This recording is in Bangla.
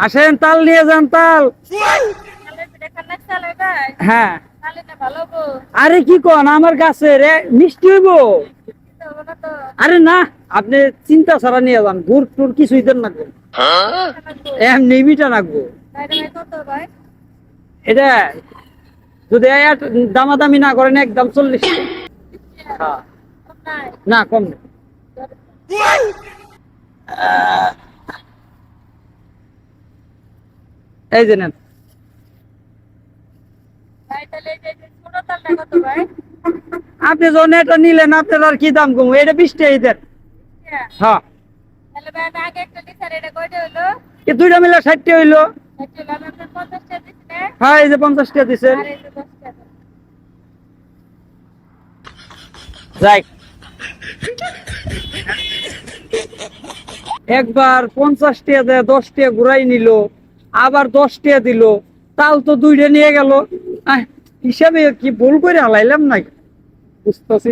আসেন তাল নিয়ে যান তাল। হ্যাঁ আরে কি কন আমার কাছে রে মিষ্টি হইব। আরে না আপনি চিন্তা ছাড়া নিয়ে যান, গুড় টুর কিছুই দেন না, এমনি মিঠা রাখবো। এটা যদি দামাদামি না করেন একদম 40 টাকা। না কম না। এই যে নেন। আপনি যখন এটা নিলেন আপনার আর কি দাম কম, এটা 20 টাকাই দেন। হ্যাঁ এই দুইটা মিলে 60 টাকা হইলো। হ্যাঁ এই যে 50 টাকা দিচ্ছেন। যাই একবার 50 টাকা দেয় 10 টাকা ঘুরাই নিল, আবার 10 টাকা দিল, তাল তো দুইটা নিয়ে গেল। হিসাবে কি ভুল করে হালাইলাম নাকি বুঝতেছি।